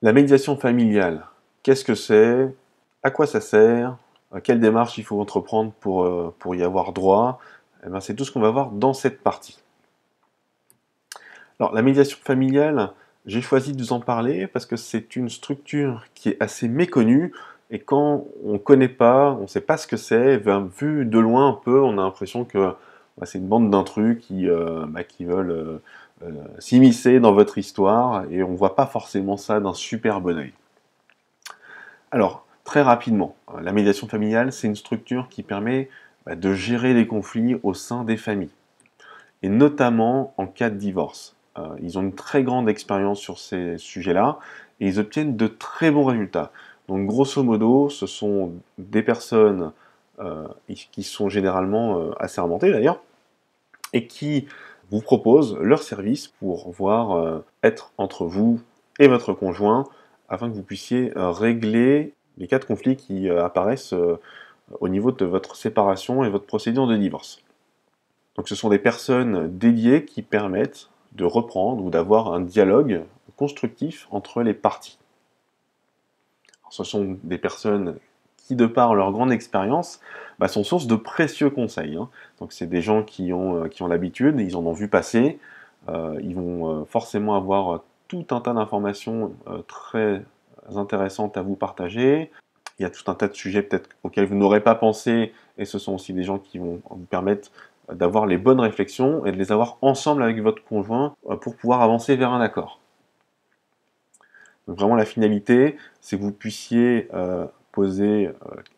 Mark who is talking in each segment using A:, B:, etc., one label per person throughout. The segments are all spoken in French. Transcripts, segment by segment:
A: La médiation familiale, qu'est-ce que c'est? À quoi ça sert? Quelle démarche il faut entreprendre pour y avoir droit? Eh ben, c'est tout ce qu'on va voir dans cette partie. Alors, la médiation familiale, j'ai choisi de vous en parler parce que c'est une structure qui est assez méconnue et quand on ne connaît pas, on ne sait pas ce que c'est, vu de loin un peu, on a l'impression que c'est une bande d'intrus qui veulent s'immiscer dans votre histoire et on ne voit pas forcément ça d'un super bon œil. Alors, très rapidement, la médiation familiale, c'est une structure qui permet de gérer les conflits au sein des familles, et notamment en cas de divorce. Ils ont une très grande expérience sur ces sujets-là, et ils obtiennent de très bons résultats. Donc, grosso modo, ce sont des personnes qui sont généralement assermentées d'ailleurs, et qui vous proposent leur service pour être entre vous et votre conjoint, afin que vous puissiez régler les cas de conflit qui apparaissent au niveau de votre séparation et votre procédure de divorce. Donc ce sont des personnes dédiées qui permettent de reprendre ou d'avoir un dialogue constructif entre les parties. Alors, ce sont des personnes qui, de par leur grande expérience, sont source de précieux conseils. Donc c'est des gens qui ont l'habitude, ils en ont vu passer, ils vont forcément avoir tout un tas d'informations très intéressantes à vous partager. Il y a tout un tas de sujets peut-être auxquels vous n'aurez pas pensé, et ce sont aussi des gens qui vont vous permettre d'avoir les bonnes réflexions et de les avoir ensemble avec votre conjoint pour pouvoir avancer vers un accord. Donc vraiment la finalité, c'est que vous puissiez poser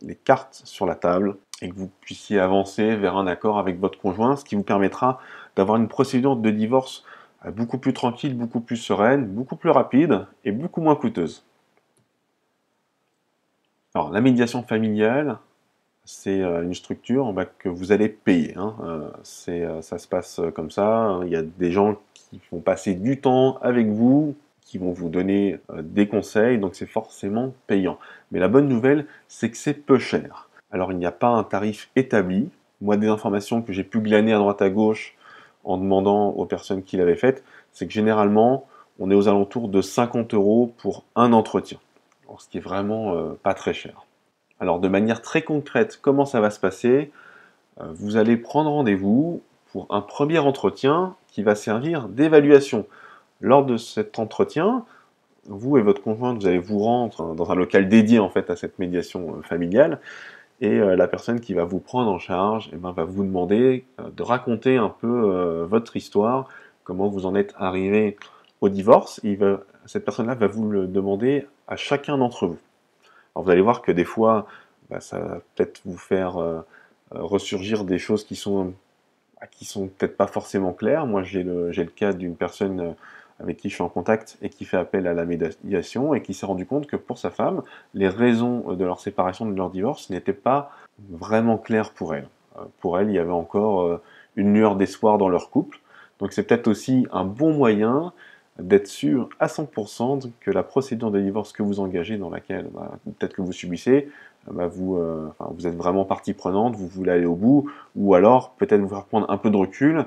A: les cartes sur la table et que vous puissiez avancer vers un accord avec votre conjoint, ce qui vous permettra d'avoir une procédure de divorce beaucoup plus tranquille, beaucoup plus sereine, beaucoup plus rapide et beaucoup moins coûteuse. Alors la médiation familiale, c'est une structure que vous allez payer. Ça se passe comme ça. Il y a des gens qui vont passer du temps avec vous, qui vont vous donner des conseils, donc c'est forcément payant. Mais la bonne nouvelle, c'est que c'est peu cher. Alors il n'y a pas un tarif établi. Moi, des informations que j'ai pu glaner à droite à gauche en demandant aux personnes qui l'avaient faite, c'est que généralement, on est aux alentours de 50 € pour un entretien. Alors, ce qui est vraiment pas très cher. Alors de manière très concrète, comment ça va se passer? Vous allez prendre rendez-vous pour un premier entretien qui va servir d'évaluation. Lors de cet entretien, vous et votre conjoint, vous allez vous rendre dans un local dédié en fait à cette médiation familiale, et la personne qui va vous prendre en charge va vous demander de raconter un peu votre histoire, comment vous en êtes arrivé au divorce. Cette personne-là va vous le demander à chacun d'entre vous. Alors vous allez voir que des fois, ça va peut-être vous faire ressurgir des choses qui sont peut-être pas forcément claires. Moi, j'ai le cas d'une personne avec qui je suis en contact et qui fait appel à la médiation et qui s'est rendu compte que pour sa femme, les raisons de leur séparation, de leur divorce n'étaient pas vraiment claires pour elle. Pour elle, il y avait encore une lueur d'espoir dans leur couple. Donc c'est peut-être aussi un bon moyen d'être sûr à 100% que la procédure de divorce que vous engagez, dans laquelle peut-être que vous subissez, vous êtes vraiment partie prenante, vous voulez aller au bout, ou alors peut-être vous faire prendre un peu de recul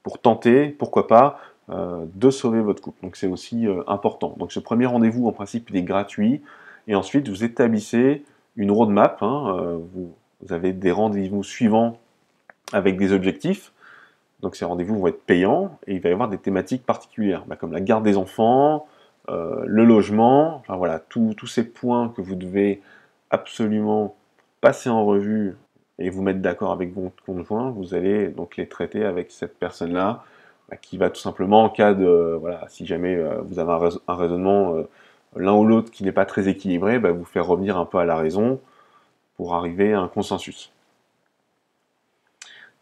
A: pour tenter, pourquoi pas, de sauver votre couple. Donc c'est aussi important. Donc ce premier rendez-vous, en principe, il est gratuit, et ensuite vous établissez une roadmap, vous avez des rendez-vous suivants avec des objectifs. Donc ces rendez-vous vont être payants et il va y avoir des thématiques particulières, comme la garde des enfants, le logement, enfin voilà, tous ces points que vous devez absolument passer en revue et vous mettre d'accord avec votre conjoint, vous allez donc les traiter avec cette personne-là, qui va tout simplement, en cas de, si jamais vous avez un raisonnement l'un ou l'autre qui n'est pas très équilibré, vous faire revenir un peu à la raison pour arriver à un consensus.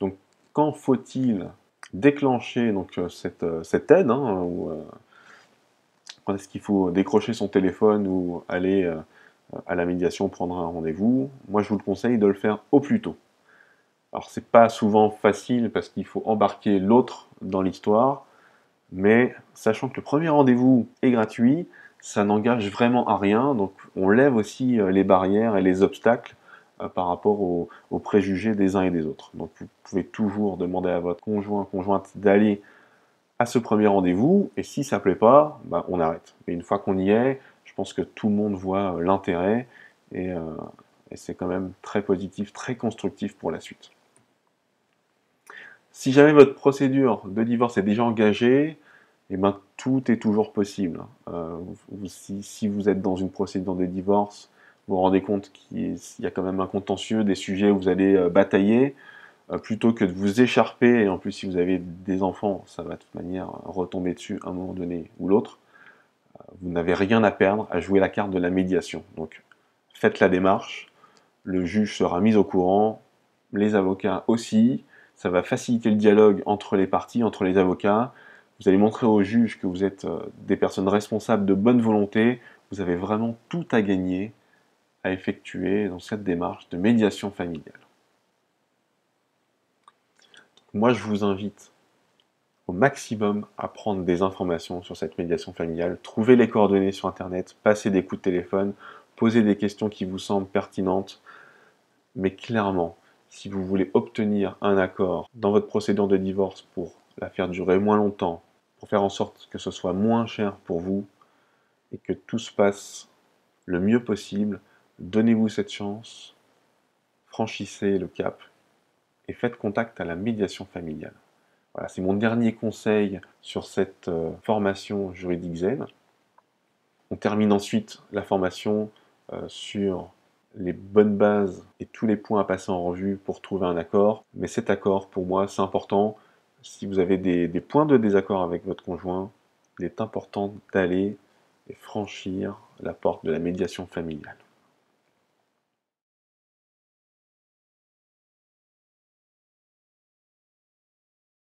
A: Donc, quand faut-il déclencher cette aide, quand est-ce qu'il faut décrocher son téléphone ou aller à la médiation, prendre un rendez-vous? Moi, je vous le conseille de le faire au plus tôt. Alors, c'est pas souvent facile parce qu'il faut embarquer l'autre dans l'histoire, mais sachant que le premier rendez-vous est gratuit, ça n'engage vraiment à rien, donc on lève aussi les barrières et les obstacles par rapport aux préjugés des uns et des autres. Donc vous pouvez toujours demander à votre conjointe d'aller à ce premier rendez-vous, et si ça ne plaît pas, on arrête. Mais une fois qu'on y est, Je pense que tout le monde voit l'intérêt et c'est quand même très positif, très constructif pour la suite. Si jamais votre procédure de divorce est déjà engagée, eh ben, tout est toujours possible. Si vous êtes dans une procédure de divorce, vous vous rendez compte qu'il y a quand même un contentieux, des sujets où vous allez batailler, plutôt que de vous écharper, et en plus si vous avez des enfants, ça va de toute manière retomber dessus à un moment donné ou l'autre, vous n'avez rien à perdre à jouer la carte de la médiation. Donc faites la démarche, le juge sera mis au courant, les avocats aussi, ça va faciliter le dialogue entre les parties, entre les avocats, vous allez montrer au juge que vous êtes des personnes responsables de bonne volonté, vous avez vraiment tout à gagner à effectuer dans cette démarche de médiation familiale. Moi, je vous invite au maximum à prendre des informations sur cette médiation familiale, trouver les coordonnées sur Internet, passer des coups de téléphone, poser des questions qui vous semblent pertinentes, mais clairement, si vous voulez obtenir un accord dans votre procédure de divorce pour la faire durer moins longtemps, pour faire en sorte que ce soit moins cher pour vous et que tout se passe le mieux possible, donnez-vous cette chance, franchissez le cap et faites contact à la médiation familiale. Voilà, c'est mon dernier conseil sur cette formation juridique zen. On termine ensuite la formation sur les bonnes bases et tous les points à passer en revue pour trouver un accord. Mais cet accord, pour moi, c'est important. Si vous avez des points de désaccord avec votre conjoint, il est important d'aller et franchir la porte de la médiation familiale.